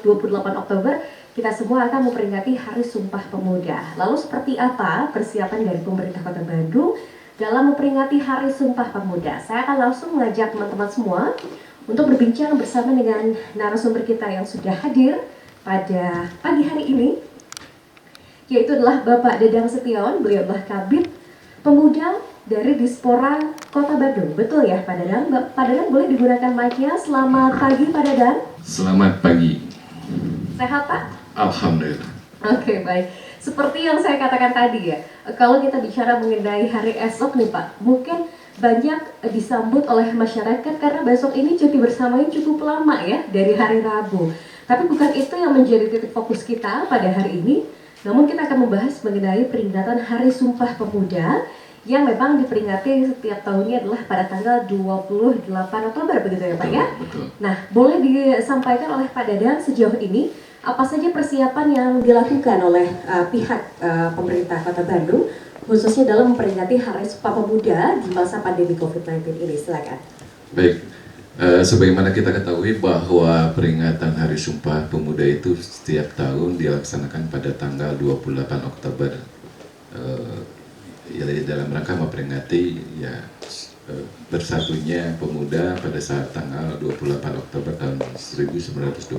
28 Oktober kita semua akan memperingati Hari Sumpah Pemuda. Lalu seperti apa persiapan dari pemerintah Kota Bandung dalam memperingati Hari Sumpah Pemuda? Saya akan langsung mengajak teman-teman semua untuk berbincang bersama dengan narasumber kita yang sudah hadir pada pagi hari ini, yaitu adalah Bapak Dedang Setion. Beliau adalah Kabid Pemuda dari Dispora Kota Bandung. Betul ya Pak Dadang? Pak Dadang boleh digunakan mic-nya. Selamat pagi Pak Dadang. Selamat pagi. Sehat Pak? Alhamdulillah. Oke, baik. Seperti yang saya katakan tadi ya, kalau kita bicara mengenai hari esok nih Pak, mungkin banyak disambut oleh masyarakat karena besok ini cuti bersamanya cukup lama ya, dari hari Rabu. Tapi bukan itu yang menjadi titik fokus kita pada hari ini, namun kita akan membahas mengenai peringatan Hari Sumpah Pemuda yang memang diperingati setiap tahunnya adalah pada tanggal 28 Oktober, begitu ya Pak ya? Betul. Nah, boleh disampaikan oleh Pak Dadang sejauh ini apa saja persiapan yang dilakukan oleh pihak pemerintah Kota Bandung khususnya dalam memperingati Hari Sumpah Pemuda di masa pandemi COVID-19 ini? Silakan. Baik, sebagaimana kita ketahui bahwa peringatan Hari Sumpah Pemuda itu setiap tahun dilaksanakan pada tanggal 28 Oktober. Ya, dalam rangka memperingati bersatunya pemuda pada saat tanggal 28 Oktober tahun 1928.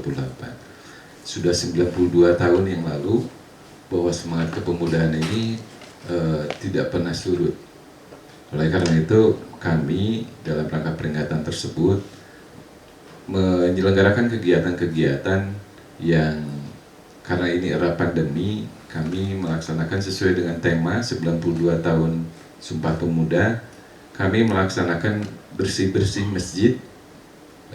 Sudah 92 tahun yang lalu bahwa semangat kepemudaan ini tidak pernah surut. Oleh karena itu kami dalam rangka peringatan tersebut menyelenggarakan kegiatan-kegiatan yang karena ini era pandemi, kami melaksanakan sesuai dengan tema 92 tahun Sumpah Pemuda. Kami melaksanakan bersih-bersih masjid,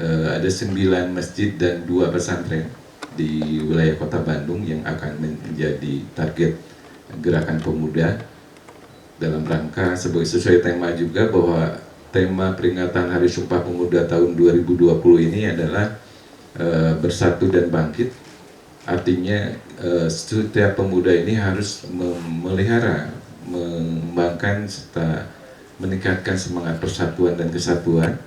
ada 9 masjid dan 2 pesantren di wilayah Kota Bandung yang akan menjadi target gerakan pemuda dalam rangka sesuai tema juga bahwa tema peringatan Hari Sumpah Pemuda tahun 2020 ini adalah bersatu dan bangkit. Artinya setiap pemuda ini harus memelihara, mengembangkan serta meningkatkan semangat persatuan dan kesatuan,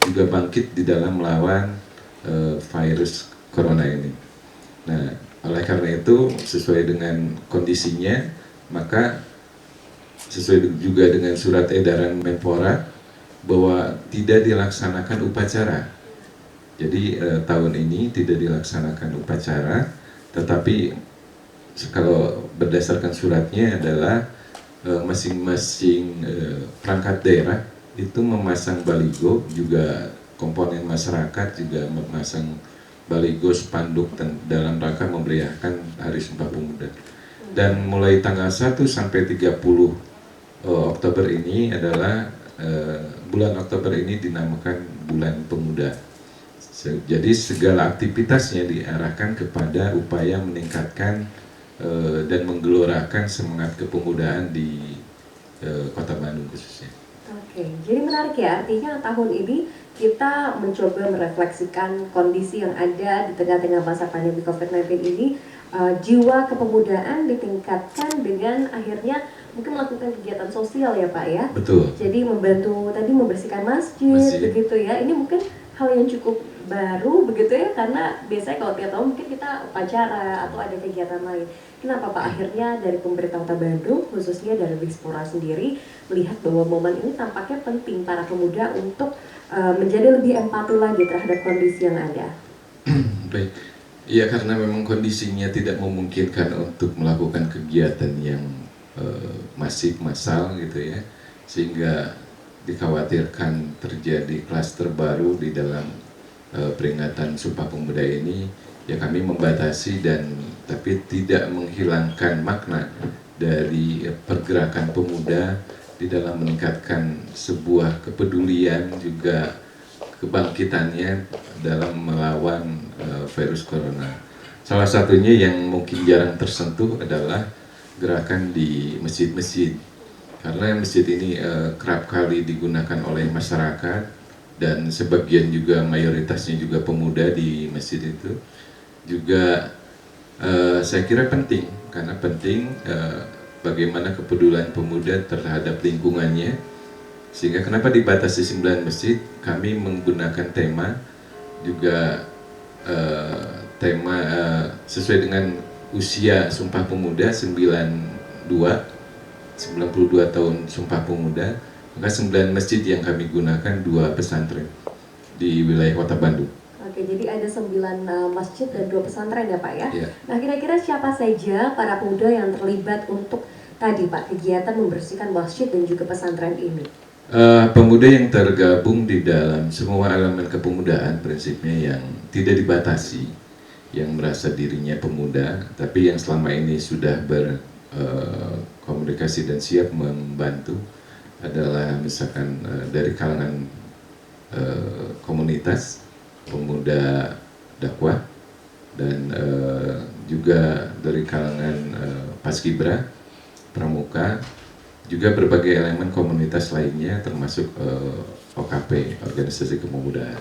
juga bangkit di dalam melawan virus corona ini. Nah, oleh karena itu sesuai dengan kondisinya, maka sesuai juga dengan surat edaran Menpora bahwa tidak dilaksanakan upacara. Jadi tahun ini tidak dilaksanakan upacara, tetapi kalau berdasarkan suratnya adalah masing-masing perangkat daerah itu memasang baligo, juga komponen masyarakat juga memasang baligo spanduk dalam rangka memeriahkan Hari Sumpah Pemuda. Dan mulai tanggal 1 sampai 30 Oktober ini adalah bulan Oktober ini dinamakan Bulan Pemuda. Jadi segala aktivitasnya diarahkan kepada upaya meningkatkan dan menggelorakan semangat kepemudaan di Kota Bandung khususnya. Oke, jadi menarik ya, artinya tahun ini kita mencoba merefleksikan kondisi yang ada di tengah-tengah masa pandemi COVID-19 ini, jiwa kepemudaan ditingkatkan dengan akhirnya mungkin melakukan kegiatan sosial ya Pak ya? Betul. Jadi membantu tadi membersihkan masjid. Begitu ya, ini mungkin hal yang cukup baru begitu ya, karena biasanya kalau tiap tahun mungkin kita upacara atau ada kegiatan lain. Kenapa Pak akhirnya dari pemerintah Kota Bandung khususnya dari Dispora sendiri melihat bahwa momen ini tampaknya penting para pemuda untuk menjadi lebih empati lagi terhadap kondisi yang ada? Baik, ya karena memang kondisinya tidak memungkinkan untuk melakukan kegiatan yang masif massal gitu ya, sehingga dikhawatirkan terjadi klaster baru di dalam peringatan Sumpah Pemuda ini, ya kami membatasi tapi tidak menghilangkan makna dari pergerakan pemuda di dalam meningkatkan sebuah kepedulian juga kebangkitannya dalam melawan virus corona. Salah satunya yang mungkin jarang tersentuh adalah gerakan di masjid-masjid, karena masjid ini kerap kali digunakan oleh masyarakat dan sebagian juga mayoritasnya juga pemuda di masjid itu. Juga saya kira penting, karena penting bagaimana kepedulian pemuda terhadap lingkungannya, sehingga kenapa dibatasi 9 masjid, kami menggunakan tema juga tema sesuai dengan usia Sumpah Pemuda 92 tahun Sumpah Pemuda, maka 9 masjid yang kami gunakan, 2 pesantren di wilayah Kota Bandung. Oke, jadi ada 9 masjid dan 2 pesantren ya Pak ya? Ya. Nah, kira-kira siapa saja para pemuda yang terlibat untuk tadi Pak, kegiatan membersihkan masjid dan juga pesantren ini? Pemuda yang tergabung di dalam semua elemen kepemudaan prinsipnya yang tidak dibatasi, yang merasa dirinya pemuda, tapi yang selama ini sudah berkomunikasi dan siap membantu adalah misalkan dari kalangan komunitas pemuda dakwah dan juga dari kalangan paskibra, pramuka, juga berbagai elemen komunitas lainnya termasuk OKP, Organisasi Kepemudaan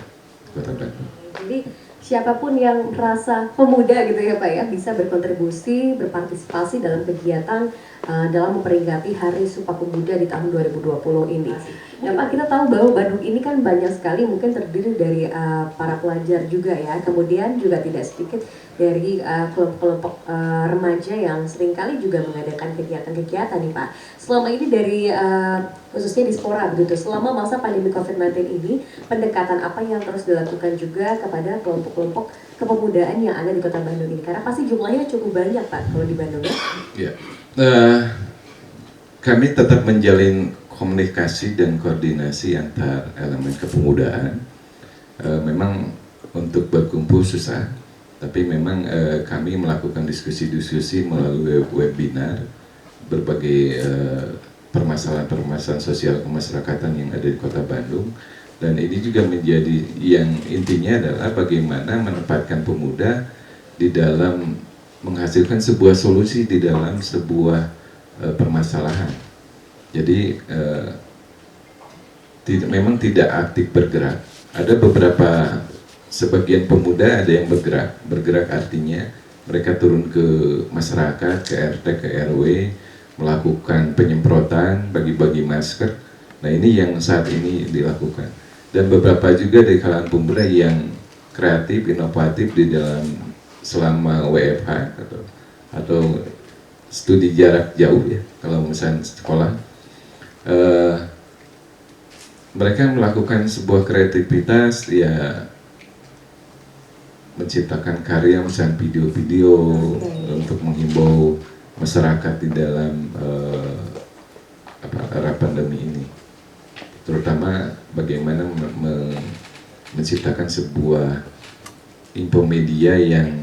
Kota Bandung. Jadi siapapun yang merasa pemuda gitu ya Pak ya, bisa berkontribusi, berpartisipasi dalam kegiatan dalam memperingati Hari Sumpah Pemuda di tahun 2020 ini. Ya Pak, kita tahu bahwa Bandung ini kan banyak sekali, mungkin terdiri dari para pelajar juga ya, kemudian juga tidak sedikit dari kelompok-kelompok remaja yang seringkali juga mengadakan kegiatan-kegiatan nih Pak. Selama ini dari khususnya di Spora begitu, selama masa pandemi COVID-19 ini, pendekatan apa yang terus dilakukan juga kepada kelompok-kelompok kepemudaan yang ada di Kota Bandung ini? Karena pasti jumlahnya cukup banyak Pak kalau di Bandung ya. Ya. Kami tetap menjalin komunikasi dan koordinasi antar elemen kepemudaan. Memang untuk berkumpul susah, tapi memang kami melakukan diskusi-diskusi melalui webinar berbagai permasalahan-permasalahan sosial kemasyarakatan yang ada di Kota Bandung, dan ini juga menjadi yang intinya adalah bagaimana menempatkan pemuda di dalam menghasilkan sebuah solusi di dalam sebuah permasalahan. Jadi memang tidak aktif bergerak. Ada beberapa sebagian pemuda ada yang bergerak artinya mereka turun ke masyarakat, ke RT, ke RW, melakukan penyemprotan, bagi-bagi masker. Nah ini yang saat ini dilakukan. Dan beberapa juga dari kalangan pemuda yang kreatif, inovatif di dalam selama WFH atau studi jarak jauh ya, kalau misalnya sekolah. Mereka melakukan sebuah kreativitas ya, menciptakan karya misalnya video-video untuk menghimbau masyarakat di dalam era pandemi ini, terutama bagaimana menciptakan sebuah infomedia yang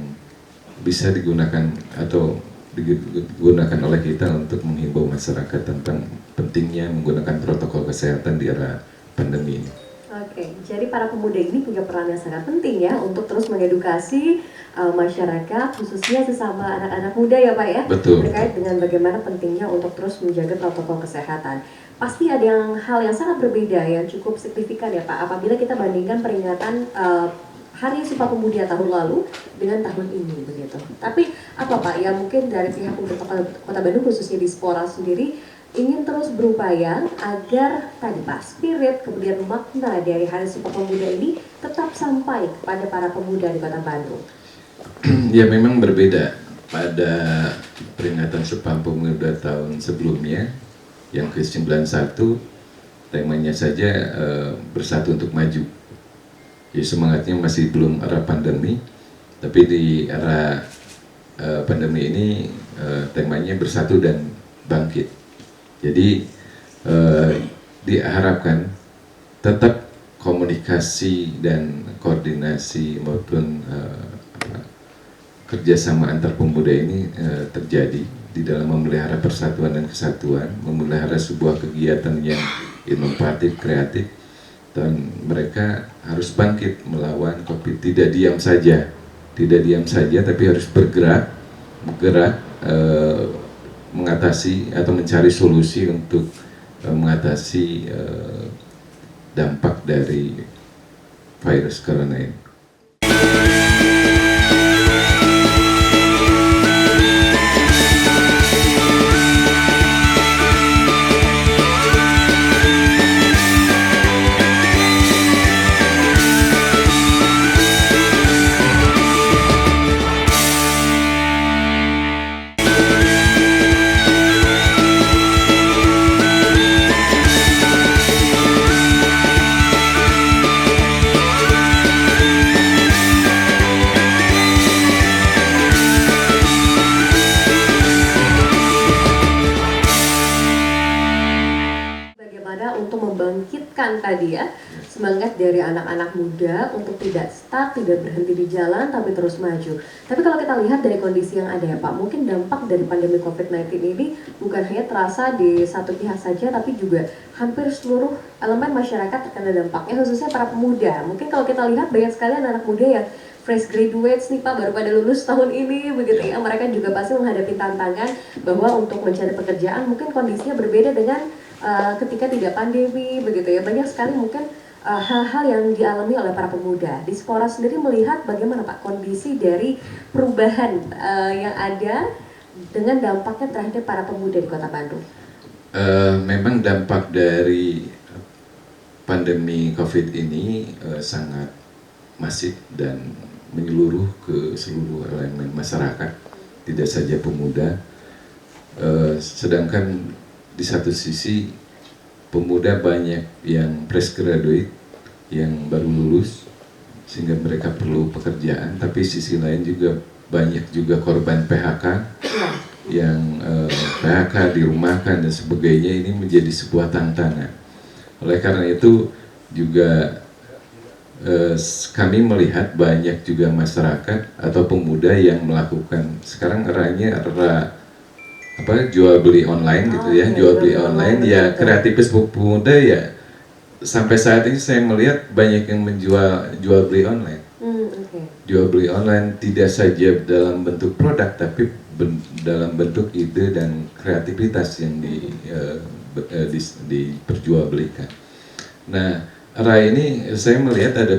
bisa digunakan atau digunakan oleh kita untuk menghimbau masyarakat tentang pentingnya menggunakan protokol kesehatan di era pandemi ini. Oke, jadi para pemuda ini punya peran yang sangat penting ya untuk terus mengedukasi masyarakat, khususnya sesama anak-anak muda ya Pak ya. Betul. Terkait dengan bagaimana pentingnya untuk terus menjaga protokol kesehatan. Pasti ada hal yang sangat berbeda yang cukup signifikan ya Pak, apabila kita bandingkan peringatan Hari Sumpah Pemuda tahun lalu dengan tahun ini begitu. Tapi apa Pak yang mungkin dari pihak pemerintah Kota Bandung khususnya di Spora sendiri ingin terus berupaya agar tadi Pak, spirit kemudian makna dari Hari Sumpah Pemuda ini tetap sampai kepada para pemuda di Kota Bandung. Ya memang berbeda pada peringatan Sumpah Pemuda tahun sebelumnya yang ke-91, temanya saja bersatu untuk maju. Ya semangatnya masih belum era pandemi, tapi di era pandemi ini temanya bersatu dan bangkit. Jadi diharapkan tetap komunikasi dan koordinasi maupun kerjasama antar pemuda ini terjadi di dalam memelihara persatuan dan kesatuan, memelihara sebuah kegiatan yang inovatif, kreatif, dan mereka harus bangkit melawan COVID. Tidak diam saja, tapi harus bergerak mengatasi atau mencari solusi untuk mengatasi dampak dari virus corona ini. bagaimana untuk membangkitkan tadi ya semangat dari anak-anak muda untuk tidak stuck, tidak berhenti di jalan, tapi terus maju. Tapi kalau kita lihat dari kondisi yang ada ya Pak, mungkin dampak dari pandemi COVID-19 ini bukan hanya terasa di satu pihak saja, tapi juga hampir seluruh elemen masyarakat terkena dampaknya, khususnya para pemuda. Mungkin kalau kita lihat banyak sekali anak-anak muda yang fresh graduates nih Pak, baru pada lulus tahun ini begitu ya. Mereka juga pasti menghadapi tantangan bahwa untuk mencari pekerjaan mungkin kondisinya berbeda dengan ketika tidak pandemi begitu ya. Banyak sekali mungkin hal-hal yang dialami oleh para pemuda. Dispora sendiri melihat bagaimana Pak kondisi dari perubahan yang ada dengan dampaknya terhadap para pemuda di Kota Bandung. Memang dampak dari pandemi COVID ini sangat masif dan menyeluruh ke seluruh elemen masyarakat, tidak saja pemuda. Sedangkan di satu sisi pemuda banyak yang fresh graduate, yang baru lulus, sehingga mereka perlu pekerjaan. Tapi sisi lain juga banyak juga korban PHK, yang PHK, dirumahkan dan sebagainya. Ini menjadi sebuah tantangan. Oleh karena itu juga kami melihat banyak juga masyarakat atau pemuda yang melakukan sekarang eranya jual beli online gitu ya, jual beli online ya. Kreativis pemuda ya sampai saat ini saya melihat banyak yang menjual jual beli online. Jual beli online tidak saja dalam bentuk produk, tapi dalam bentuk ide dan kreativitas yang diperjualbelikan. Nah, ini saya melihat ada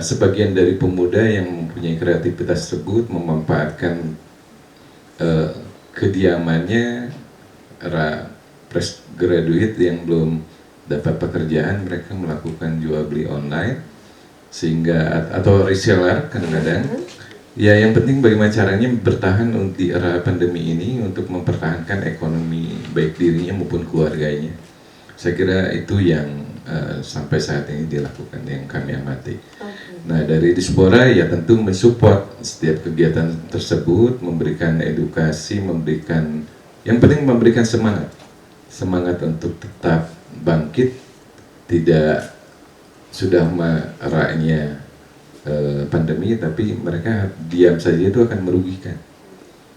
sebagian dari pemuda yang mempunyai kreativitas tersebut memanfaatkan kediamannya fresh graduate yang belum dapat pekerjaan, mereka melakukan jual beli online sehingga atau reseller kadang-kadang. Ya, yang penting bagaimana caranya bertahan di era pandemi ini untuk mempertahankan ekonomi baik dirinya maupun keluarganya. Saya kira itu yang sampai saat ini dilakukan yang kami amati. Nah, dari Dispora ya tentu mensupport setiap kegiatan tersebut, memberikan edukasi, yang penting memberikan semangat untuk tetap bangkit, tidak sudah maraknya pandemi, tapi mereka diam saja itu akan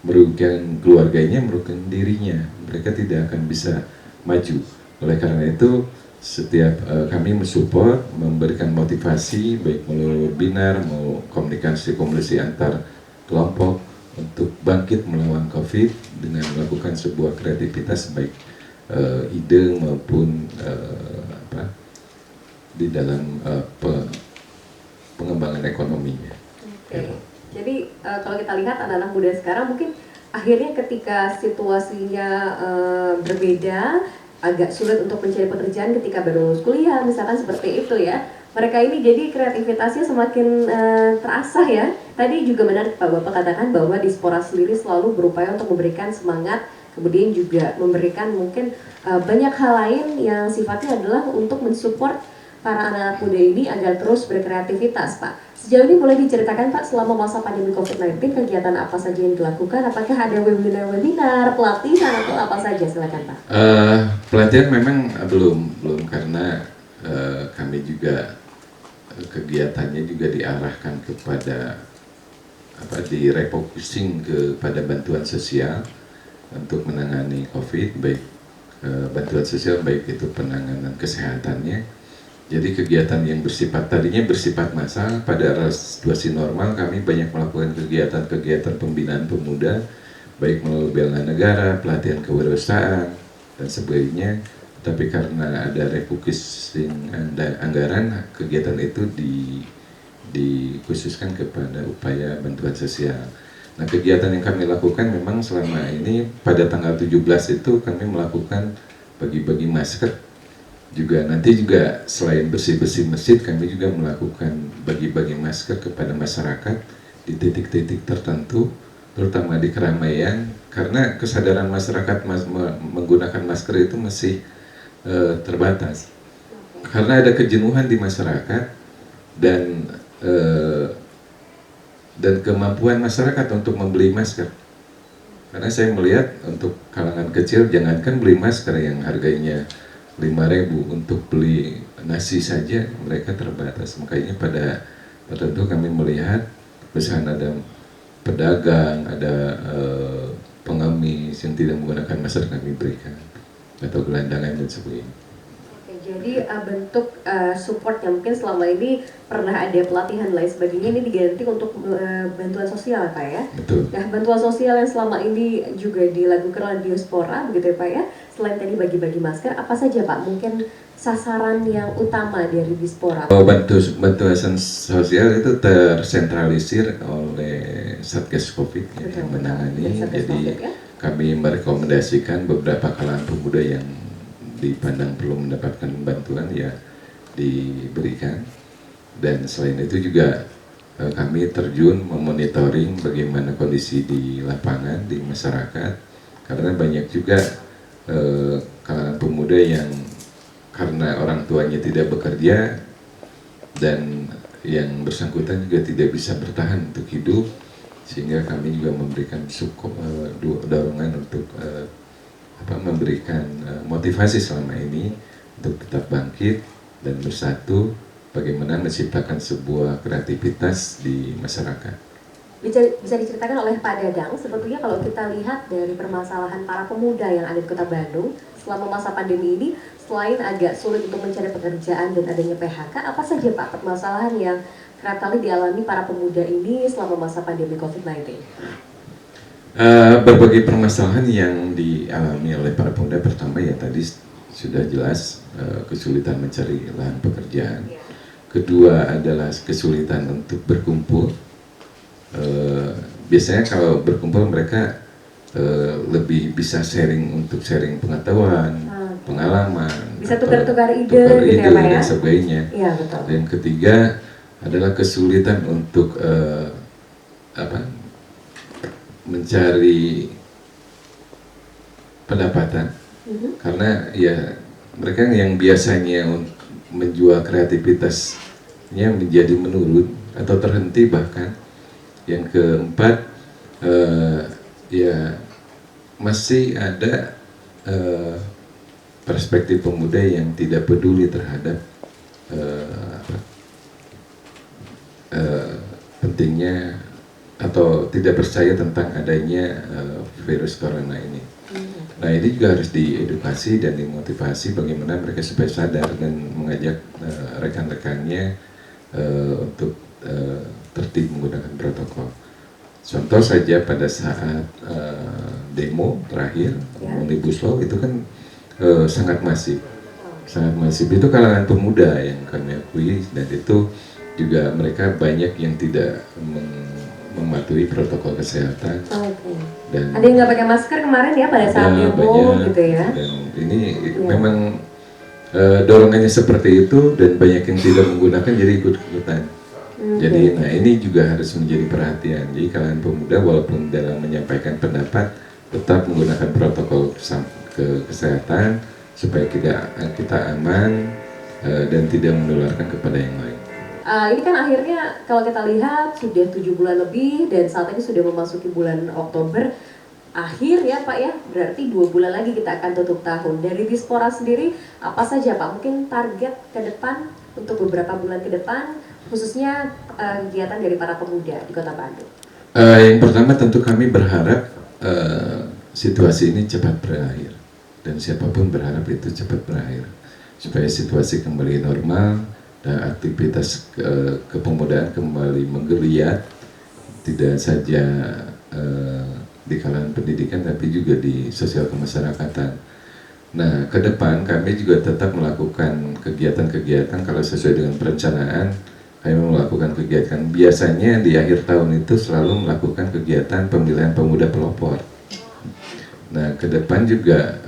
merugikan keluarganya, merugikan dirinya. Mereka tidak akan bisa maju. Oleh karena itu setiap kami mensupport, memberikan motivasi baik melalui webinar, mau komunikasi antar kelompok untuk bangkit melawan COVID dengan melakukan sebuah kreativitas baik ide maupun di dalam pengembangan ekonominya. Ya. Jadi kalau kita lihat anak-anak muda sekarang mungkin akhirnya ketika situasinya berbeda, agak sulit untuk mencari pekerjaan ketika baru lulus kuliah, misalkan seperti itu ya. Mereka ini jadi kreativitasnya semakin terasah ya. Tadi juga menarik Pak Bapak katakan bahwa Dispora sendiri selalu berupaya untuk memberikan semangat, kemudian juga memberikan mungkin banyak hal lain yang sifatnya adalah untuk mensupport para anak-anak muda ini agar terus berkreativitas Pak. Sejauh ini boleh diceritakan Pak, selama masa pandemi COVID-19 kegiatan apa saja yang dilakukan? Apakah ada webinar-webinar, pelatihan atau apa saja? Silakan Pak. Pelatihan memang belum karena kami juga kegiatannya juga diarahkan kepada direfocusing kepada bantuan sosial untuk menangani COVID, baik bantuan sosial baik itu penanganan kesehatannya. Jadi kegiatan yang tadinya bersifat massal, pada era situasi normal kami banyak melakukan kegiatan pembinaan pemuda, baik melalui bela negara, pelatihan kewirausahaan, dan sebagainya. Tapi karena ada refocusing anggaran, kegiatan itu dikhususkan kepada upaya bantuan sosial. Nah, kegiatan yang kami lakukan memang selama ini pada tanggal 17 itu kami melakukan bagi-bagi masker. Nanti juga selain bersih-bersih masjid, kami juga melakukan bagi-bagi masker kepada masyarakat di titik-titik tertentu, terutama di keramaian, karena kesadaran masyarakat menggunakan masker itu masih terbatas. Karena ada kejenuhan di masyarakat dan kemampuan masyarakat untuk membeli masker. Karena saya melihat untuk kalangan kecil, jangankan beli masker yang harganya 5.000 untuk beli nasi saja mereka terbatas. Makanya pada tertentu kami melihat misalnya ada pedagang, ada pengemis yang tidak menggunakan masker kami berikan, atau gelandangan dan sebagainya. Oke, jadi bentuk support yang mungkin selama ini pernah ada pelatihan lain sebagainya ini diganti untuk bantuan sosial, Pak ya? Betul. Nah, bantuan sosial yang selama ini juga dilakukan oleh Diaspora, begitu ya Pak ya? Selain tadi bagi-bagi masker, apa saja Pak? Mungkin sasaran yang utama dari Diaspora? Bantuan sosial itu tersentralisir oleh Satgas Covid yang menangani. Jadi ya? kami merekomendasikan beberapa kalangan pemuda yang dipandang perlu mendapatkan bantuan ya diberikan. Dan selain itu juga kami terjun memonitoring bagaimana kondisi di lapangan, di masyarakat, karena banyak juga kalangan pemuda yang karena orang tuanya tidak bekerja dan yang bersangkutan juga tidak bisa bertahan untuk hidup, sehingga kami juga memberikan dorongan untuk memberikan motivasi selama ini untuk tetap bangkit dan bersatu, bagaimana menciptakan sebuah kreativitas di masyarakat. Bisa diceritakan oleh Pak Dadang, sebetulnya kalau kita lihat dari permasalahan para pemuda yang ada di Kota Bandung selama masa pandemi ini, selain agak sulit untuk mencari pekerjaan dan adanya PHK, apa saja Pak permasalahan yang kerap kali dialami para pemuda ini selama masa pandemi COVID-19? Berbagai permasalahan yang dialami oleh para pemuda, pertama ya tadi sudah jelas kesulitan mencari lahan pekerjaan. Kedua adalah kesulitan untuk berkumpul. Biasanya kalau berkumpul mereka lebih bisa untuk sharing pengetahuan, pengalaman, bisa tukar-tukar ide gitu ya Pak ya? Dan sebagainya. Iya, betul. Dan ketiga adalah kesulitan untuk mencari pendapatan, karena ya mereka yang biasanya menjual kreativitasnya menjadi menurun atau terhenti bahkan. Yang keempat ya masih ada perspektif pemuda yang tidak peduli terhadap pentingnya atau tidak percaya tentang adanya virus corona ini. Nah, ini juga harus diedukasi dan dimotivasi bagaimana mereka supaya sadar dan mengajak rekan-rekannya untuk tertib menggunakan protokol. Contoh saja pada saat demo terakhir Omnibus Law itu kan sangat masif. Itu kalangan pemuda yang kami akui, dan itu juga mereka banyak yang tidak mematuhi protokol kesehatan. Dan ada yang nggak pakai masker kemarin ya pada saat demo gitu ya. Dan ini memang dorongannya seperti itu, dan banyak yang tidak menggunakan jadi ikut-ikutan. Jadi nah ini juga harus menjadi perhatian. Jadi kalangan pemuda walaupun dalam menyampaikan pendapat tetap menggunakan protokol kesehatan supaya kita aman dan tidak menularkan kepada yang lain. Ini kan akhirnya kalau kita lihat sudah 7 bulan lebih dan saat ini sudah memasuki bulan Oktober akhir ya Pak ya, berarti 2 bulan lagi kita akan tutup tahun. Dari Diaspora sendiri apa saja Pak mungkin target ke depan untuk beberapa bulan ke depan, khususnya kegiatan dari para pemuda di Kota Bandung? Yang pertama tentu kami berharap situasi ini cepat berakhir, dan siapapun berharap itu cepat berakhir supaya situasi kembali normal dan aktivitas kepemudaan kembali menggeliat, tidak saja di kalangan pendidikan tapi juga di sosial kemasyarakatan. Nah, ke depan kami juga tetap melakukan kegiatan-kegiatan kalau sesuai dengan perencanaan. Kami melakukan kegiatan biasanya di akhir tahun itu selalu melakukan kegiatan pemilihan pemuda pelopor. Nah, ke depan juga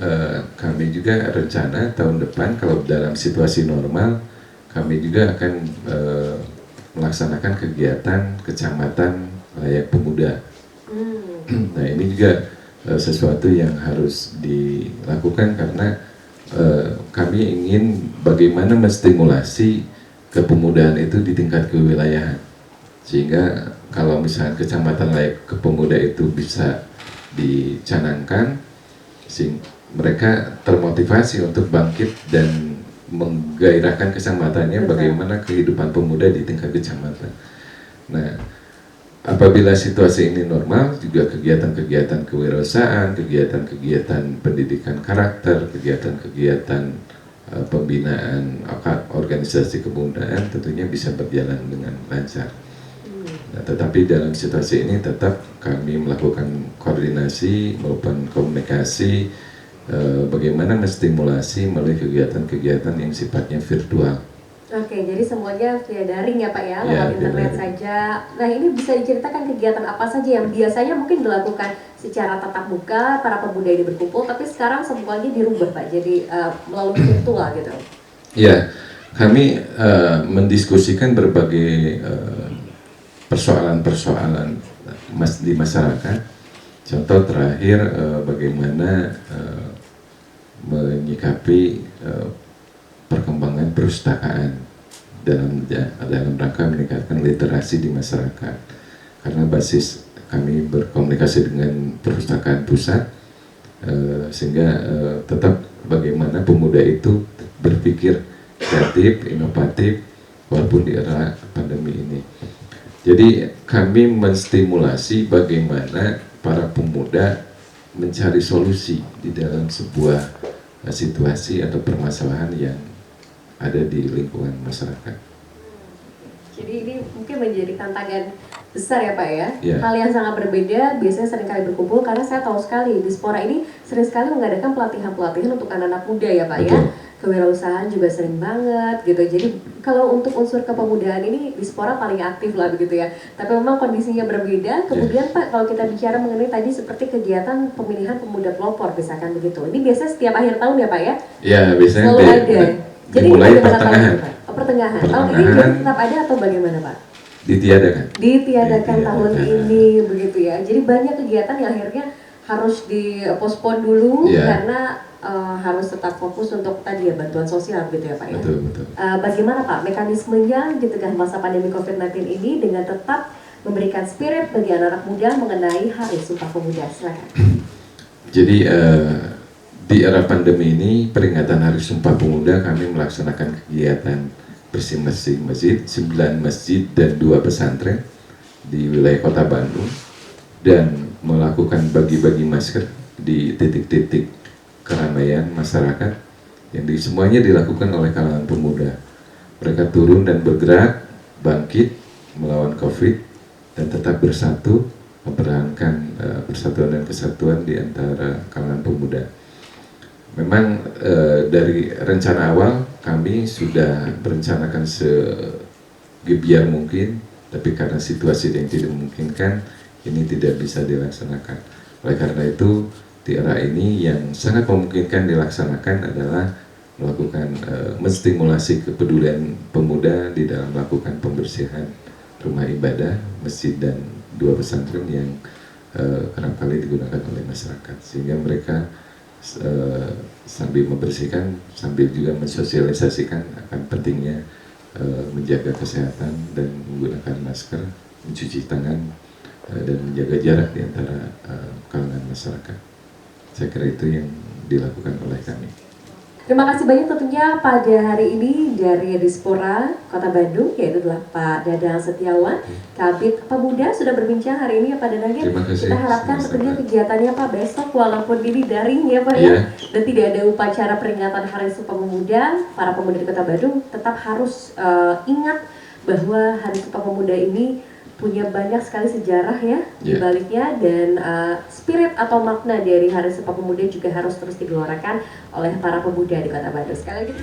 kami juga rencana tahun depan kalau dalam situasi normal kami juga akan melaksanakan kegiatan kecamatan layak pemuda. Nah, ini juga sesuatu yang harus dilakukan karena kami ingin bagaimana menstimulasi kepemudaan itu di tingkat kewilayahan, sehingga kalau misalnya kecamatan layak pemuda itu bisa dicanangkan mereka termotivasi untuk bangkit dan menggairahkan kesempatannya bagaimana kehidupan pemuda di tingkat kecamatan. Nah, apabila situasi ini normal, juga kegiatan-kegiatan kewirausahaan, kegiatan-kegiatan pendidikan karakter, kegiatan-kegiatan pembinaan organisasi kepemudaan tentunya bisa berjalan dengan lancar. Nah, tetapi dalam situasi ini tetap kami melakukan koordinasi maupun komunikasi bagaimana menstimulasi melalui kegiatan-kegiatan yang sifatnya virtual. Oke, jadi semuanya via daring ya Pak ya, Ya, lewat internet daring. saja. Nah ini bisa diceritakan kegiatan apa saja yang biasanya mungkin dilakukan secara tatap muka, para pemuda ini berkumpul, tapi sekarang semuanya dirubah Pak, jadi melalui virtual gitu. Ya, kami mendiskusikan berbagai persoalan-persoalan di masyarakat. Contoh terakhir bagaimana menyikapi perkembangan perpustakaan dalam rangka meningkatkan literasi di masyarakat. Karena basis kami berkomunikasi dengan perpustakaan pusat, sehingga tetap bagaimana pemuda itu berpikir kreatif, inovatif, walaupun di era pandemi ini. Jadi kami menstimulasi bagaimana para pemuda mencari solusi di dalam sebuah situasi atau permasalahan yang ada di lingkungan masyarakat. Jadi ini mungkin menjadi tantangan besar ya Pak ya. Ya. Hal yang sangat berbeda, biasanya sering kali berkumpul karena saya tahu sekali Dispora ini sering sekali mengadakan pelatihan-pelatihan untuk anak-anak muda ya Pak. Betul. Ya. Kewirausahaan juga sering banget gitu. Jadi kalau untuk unsur kepemudaan ini Dispora paling aktif lah begitu ya. Tapi memang kondisinya berbeda. Kemudian Pak, kalau kita bicara mengenai tadi seperti kegiatan pemilihan pemuda pelopor misalkan begitu. Ini biasanya setiap akhir tahun ya Pak ya? Ya, biasanya selalu ada. Jadi dimulai bagaimana pertengahan. tahun ini, Pak? Oh, pertengahan. Tahun ini Pertengahan. jadi tetap ada atau bagaimana Pak? Ditiadakan. Ditiadakan tahun ini begitu ya. Jadi banyak kegiatan yang akhirnya harus dipospon dulu Ya. karena harus tetap fokus untuk tadi ya bantuan sosial gitu ya Pak ya. Betul, betul. Bagaimana Pak mekanismenya di tengah masa pandemi COVID-19 ini dengan tetap memberikan spirit bagi anak-anak muda mengenai Hari Sumpah Pemuda? Silakan. Jadi di era pandemi ini peringatan Hari Sumpah Pemuda kami melaksanakan kegiatan bersih-bersih masjid, 9 masjid dan 2 pesantren di wilayah Kota Bandung, dan melakukan bagi-bagi masker di titik-titik keramaian masyarakat yang semuanya dilakukan oleh kalangan pemuda. Mereka turun dan bergerak, bangkit melawan COVID dan tetap bersatu, mempertahankan persatuan dan kesatuan di antara kalangan pemuda. Memang dari rencana awal kami sudah merencanakan segebiar mungkin, tapi karena situasi yang tidak memungkinkan, ini tidak bisa dilaksanakan. Oleh karena itu, di era ini yang sangat memungkinkan dilaksanakan adalah melakukan menstimulasi kepedulian pemuda di dalam melakukan pembersihan rumah ibadah, masjid dan 2 pesantren yang kerap kali digunakan oleh masyarakat, sehingga mereka sambil membersihkan, sambil juga mensosialisasikan akan pentingnya menjaga kesehatan dan menggunakan masker, mencuci tangan, dan menjaga jarak di antara kalangan masyarakat. Saya kira itu yang dilakukan oleh kami. Terima kasih banyak tentunya pada hari ini dari Dispora Kota Bandung, yaitu adalah Pak Dadang Setiawan, Kabid Pemuda, sudah berbincang hari ini ya Pak Dadang. Terima kasih. Kita harapkan tentunya kegiatannya Pak besok walaupun ini daring ya Pak ya, dan tidak ada upacara peringatan Hari Sumpah Pemuda, para pemuda di Kota Bandung tetap harus ingat bahwa Hari Sumpah Pemuda ini punya banyak sekali sejarah ya di baliknya, dan spirit atau makna dari Hari Sumpah Pemuda juga harus terus digelorakan oleh para pemuda di Kota Bandung. Sekali lagi